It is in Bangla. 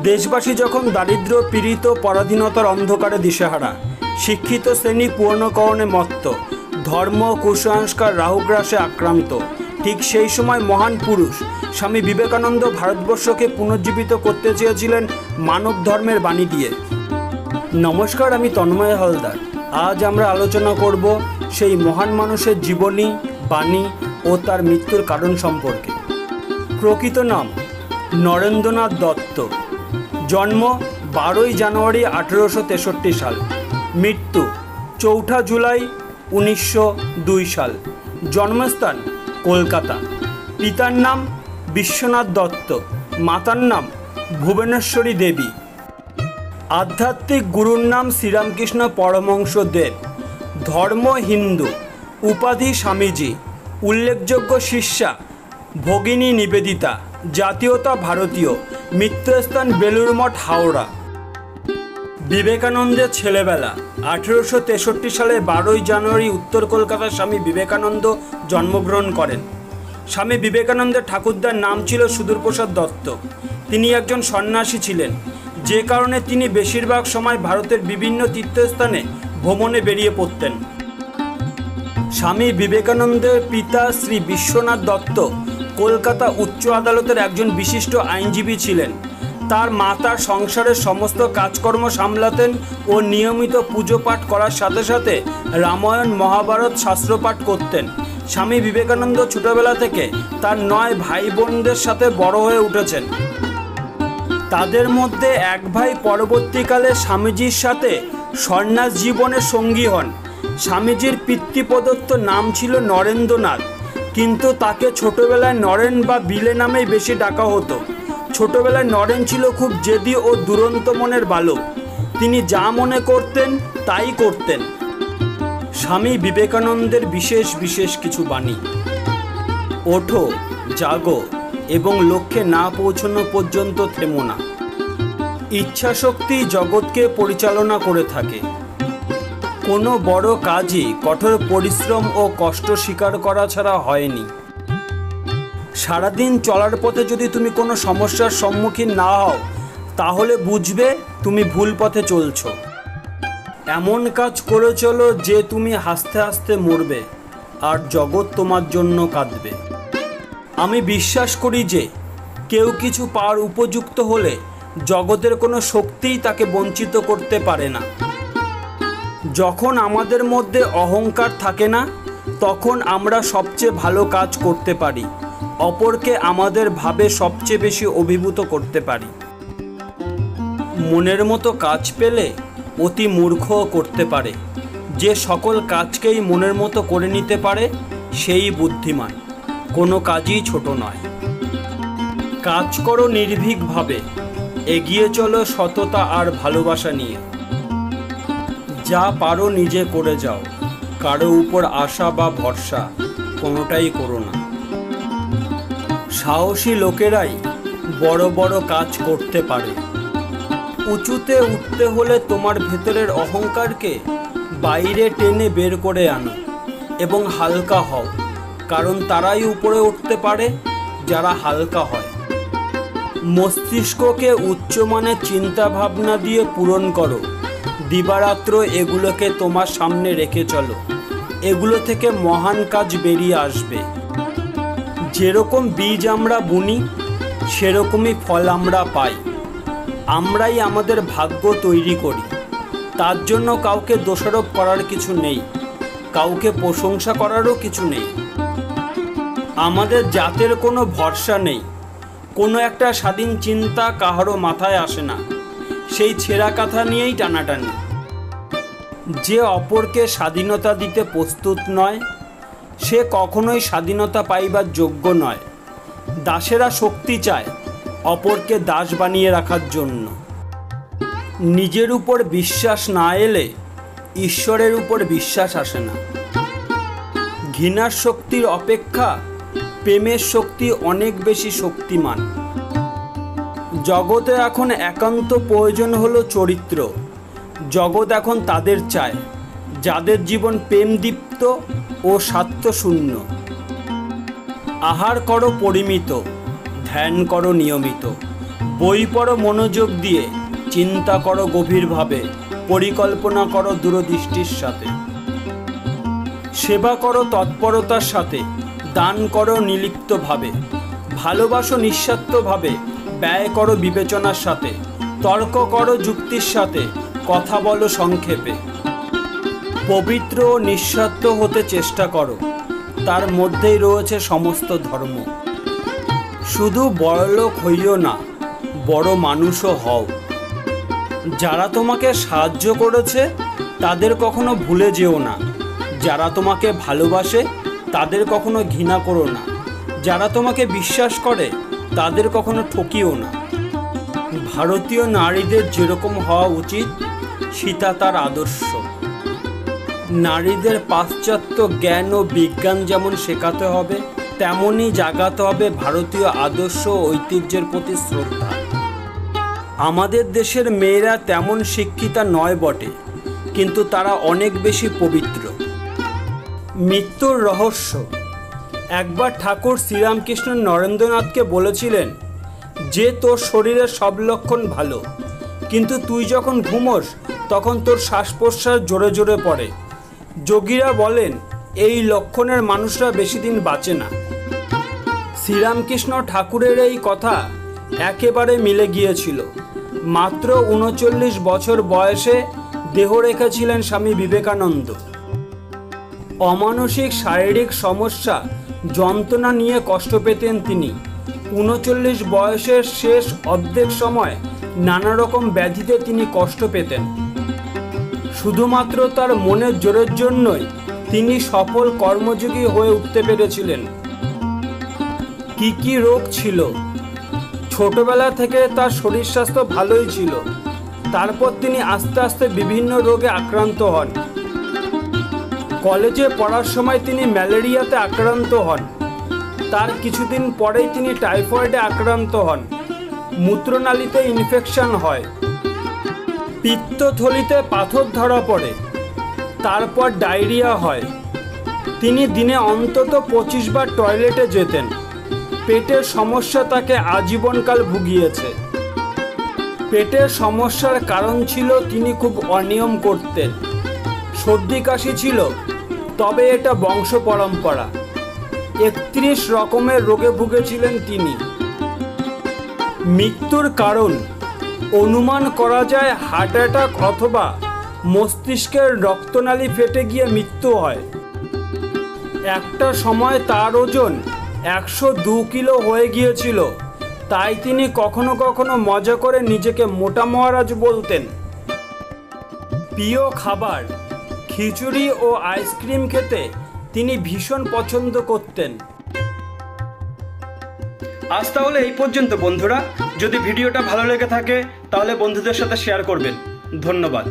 দেশবাসী যখন দারিদ্র পীড়িত পরাধীনতার অন্ধকারে দিশেহারা, শিক্ষিত শ্রেণী পূর্ণকরণে মত্ত, ধর্ম কুসংস্কার রাহুগ্রাসে আক্রান্ত, ঠিক সেই সময় মহান পুরুষ স্বামী বিবেকানন্দ ভারতবর্ষকে পুনর্জীবিত করতে চেয়েছিলেন মানব ধর্মের বাণী দিয়ে। নমস্কার, আমি তন্ময় হালদার। আজ আমরা আলোচনা করব সেই মহান মানুষের জীবনী, বাণী ও তার মৃত্যুর কারণ সম্পর্কে। প্রকৃত নাম নরেন্দ্রনাথ দত্ত। জন্ম 12 জানুয়ারি 1863 সাল। মৃত্যু 4 জুলাই 1902 সাল। জন্মস্থান কলকাতা। পিতার নাম বিশ্বনাথ দত্ত, মাতার নাম ভুবনেশ্বরী দেবী। আধ্যাত্মিক গুরুর নাম শ্রীরামকৃষ্ণ পরমহংসদেব। ধর্ম হিন্দু। উপাধি স্বামীজি। উল্লেখযোগ্য শিষ্যা ভগিনী নিবেদিতা। জাতীয়তা ভারতীয়। মৃত্যুস্থান বেলুড় মঠ, হাওড়া। বিবেকানন্দের ছেলেবেলা। 1863 সালে 12 জানুয়ারি উত্তর কলকাতার স্বামী বিবেকানন্দ জন্মগ্রহণ করেন। স্বামী বিবেকানন্দের ঠাকুরদার নাম ছিল সুদূরপ্রসাদ দত্ত। তিনি একজন সন্ন্যাসী ছিলেন, যে কারণে তিনি বেশিরভাগ সময় ভারতের বিভিন্ন তীর্থস্থানে ভ্রমণে বেরিয়ে পড়তেন। স্বামী বিবেকানন্দের পিতা শ্রী বিশ্বনাথ দত্ত কলকাতা উচ্চ আদালতের একজন বিশিষ্ট আইনজীবী ছিলেন। তার মাতার সংসারের সমস্ত কাজকর্ম সামলাতেন ও নিয়মিত পুজো পাঠ করার সাথে সাথে রামায়ণ মহাভারত শাস্ত্রপাঠ করতেন। স্বামী বিবেকানন্দ ছোটবেলা থেকে তার 9 ভাই বোনদের সাথে বড় হয়ে উঠেছেন। তাদের মধ্যে এক ভাই পরবর্তীকালে স্বামীজির সাথে সন্ন্যাস জীবনের সঙ্গী হন। স্বামীজির পিতৃপ্রদত্ত নাম ছিল নরেন্দ্রনাথ, কিন্তু তাকে ছোটবেলায় নরেন বা বিলে নামেই বেশি ডাকা হতো। ছোটবেলায় নরেন ছিল খুব জেদি ও দুরন্ত মনের বালক। তিনি যা মনে করতেন তাই করতেন। স্বামী বিবেকানন্দের বিশেষ বিশেষ কিছু বাণী। ওঠো, জাগো এবং লক্ষ্যে না পৌঁছানো পর্যন্ত থেমো না। ইচ্ছাশক্তি জগৎকে পরিচালনা করে থাকে। কোনো বড় কাজই কঠোর পরিশ্রম ও কষ্ট স্বীকার করা ছাড়া হয়নি। সারাদিন চলার পথে যদি তুমি কোনো সমস্যার সম্মুখীন না হও, তাহলে বুঝবে তুমি ভুল পথে চলছো। এমন কাজ করে চলো যে তুমি হাসতে হাসতে মরবে আর জগৎ তোমার জন্য কাঁদবে। আমি বিশ্বাস করি যে কেউ কিছু পাওয়ার উপযুক্ত হলে জগতের কোনো শক্তিই তাকে বঞ্চিত করতে পারে না। যখন আমাদের মধ্যে অহংকার থাকে না, তখন আমরা সবচেয়ে ভালো কাজ করতে পারি, অপরকে আমাদের ভাবে সবচেয়ে বেশি অভিভূত করতে পারি। মনের মতো কাজ পেলে অতি মূর্খও করতে পারে। যে সকল কাজকেই মনের মতো করে নিতে পারে সেই বুদ্ধিমান। কোনো কাজই ছোট নয়। কাজ করো নির্ভীকভাবে, এগিয়ে চলো সততা আর ভালোবাসা নিয়ে। যা পারো নিজে করে যাও, কারো উপর আশা বা ভরসা কোনোটাই করো না। সাহসী লোকেরাই বড় বড় কাজ করতে পারে। উঁচুতে উঠতে হলে তোমার ভেতরের অহংকারকে বাইরে টেনে বের করে আনো এবং হালকা হও, কারণ তারাই উপরে উঠতে পারে যারা হালকা হয়। মস্তিষ্ককে উচ্চমানের চিন্তা ভাবনা দিয়ে পূরণ করো। দিবারাত্র এগুলোকে তোমার সামনে রেখে চলো। এগুলো থেকে মহান কাজ বেরিয়ে আসবে। যেরকম বীজ আমরা বুনি, সেরকমই ফল আমরা পাই। আমরাই আমাদের ভাগ্য তৈরি করি। তার জন্য কাউকে দোষারোপ করার কিছু নেই, কাউকে প্রশংসা করারও কিছু নেই। আমাদের জাতের কোনো ভরসা নেই। কোনো একটা স্বাধীন চিন্তা কাহারও মাথায় আসে না। সেই ছেঁড়া কাঁথা নিয়েই টানাটানি। যে অপরকে স্বাধীনতা দিতে প্রস্তুত নয়, সে কখনোই স্বাধীনতা পাইবার যোগ্য নয়। দাসেরা শক্তি চায় অপরকে দাস বানিয়ে রাখার জন্য। নিজের উপর বিশ্বাস না এলে ঈশ্বরের উপর বিশ্বাস আসে না। ঘৃণার শক্তির অপেক্ষা প্রেমের শক্তি অনেক বেশি শক্তিমান। জগতে এখন একান্ত প্রয়োজন হলো চরিত্র। জগৎ এখন তাদের চায় যাদের জীবন প্রেমদীপ্ত ও স্বার্থশূন্য। আহার করো পরিমিত, ধ্যান করো নিয়মিত, বই পড়ো মনোযোগ দিয়ে, চিন্তা করো গভীরভাবে, পরিকল্পনা করো দূরদৃষ্টির সাথে, সেবা করো তৎপরতার সাথে, দান করো নির্লিপ্তভাবে, ভালোবাসো নিঃস্বার্থভাবে, ব্যয় করো বিবেচনার সাথে, তর্ক করো যুক্তির সাথে, কথা বলো সংক্ষেপে। পবিত্র ও নিঃস্বার্থ হতে চেষ্টা করো, তার মধ্যেই রয়েছে সমস্ত ধর্ম। শুধু বড়লোক হইও না, বড় মানুষও হও। যারা তোমাকে সাহায্য করেছে তাদের কখনো ভুলে যেও না। যারা তোমাকে ভালোবাসে তাদের কখনো ঘৃণা করো না। যারা তোমাকে বিশ্বাস করে তাদের কখনো ঠকিও না। ভারতীয় নারীদের যেরকম হওয়া উচিত সীতা তার আদর্শ। নারীদের পাশ্চাত্য জ্ঞান ও বিজ্ঞান যেমন শেখাতে হবে, তেমনই জাগাতে হবে ভারতীয় আদর্শ ও ঐতিহ্যের প্রতি শ্রদ্ধা। আমাদের দেশের মেয়েরা তেমন শিক্ষিতা নয় বটে, কিন্তু তারা অনেক বেশি পবিত্র। মৃত্যুর রহস্য। একবার ঠাকুর শ্রীরামকৃষ্ণ নরেন্দ্রনাথকে বলেছিলেন যে তোর শরীরের সব লক্ষণ ভালো, কিন্তু তুই যখন ঘুমোস তখন তোর শ্বাস প্রশ্বাস জোরে জোরে পড়ে। যোগীরা বলেন এই লক্ষণের মানুষরা বেশি দিন বাঁচে না। শ্রীরামকৃষ্ণ ঠাকুরের এই কথা একেবারে মিলে গিয়েছিল। মাত্র ৩৯ বছর বয়সে দেহ রেখেছিলেন স্বামী বিবেকানন্দ। অমানসিক শারীরিক সমস্যা, যন্ত্রণা নিয়ে কষ্ট পেতেন তিনি। ৩৯ বয়সের শেষ অর্ধেক সময় নানা রকম ব্যাধিতে তিনি কষ্ট পেতেন। শুধুমাত্র তার মনের জোরের জন্যই তিনি সফল কর্মযোগী হয়ে উঠতে পেরেছিলেন। কি কি রোগ ছিল? ছোটবেলা থেকে তার শরীর স্বাস্থ্য ভালোই ছিল। তারপর তিনি আস্তে আস্তে বিভিন্ন রোগে আক্রান্ত হন। কলেজে পড়ার সময় তিনি ম্যালেরিয়াতে আক্রান্ত হন। তার কিছুদিন পরেই তিনি টাইফয়েডে আক্রান্ত হন। মূত্রনালীতে ইনফেকশন হয়। পিত্তথলিতে পাথর ধরা পড়ে। তারপর ডায়রিয়া হয়। তিনি দিনে অন্তত 25 বার টয়লেটে যেতেন। পেটের সমস্যা তাকে আজীবনকাল ভুগিয়েছে। পেটের সমস্যার কারণ ছিল তিনি খুব অনিয়ম করতেন। সর্দি কাশি ছিল, তবে এটা বংশ পরম্পরা। 31 রকমের রোগে ভুগেছিলেন তিনি। মৃত্যুর কারণ অনুমান করা যায় হার্ট অ্যাটাক অথবা মস্তিষ্কের রক্তনালী ফেটে গিয়ে মৃত্যু হয়। একটা সময় তার ওজন 102 কিলো হয়ে গিয়েছিল। তাই তিনি কখনো কখনো মজা করে নিজেকে মোটা মহারাজ বলতেন। প্রিয় খাবার খিচুড়ি ও আইসক্রিম খেতে তিনি ভীষণ পছন্দ করতেন। আজ তাহলে এই পর্যন্ত বন্ধুরা। যদি ভিডিওটা ভালো লেগে থাকে তাহলে বন্ধুদের সাথে শেয়ার করবেন। ধন্যবাদ।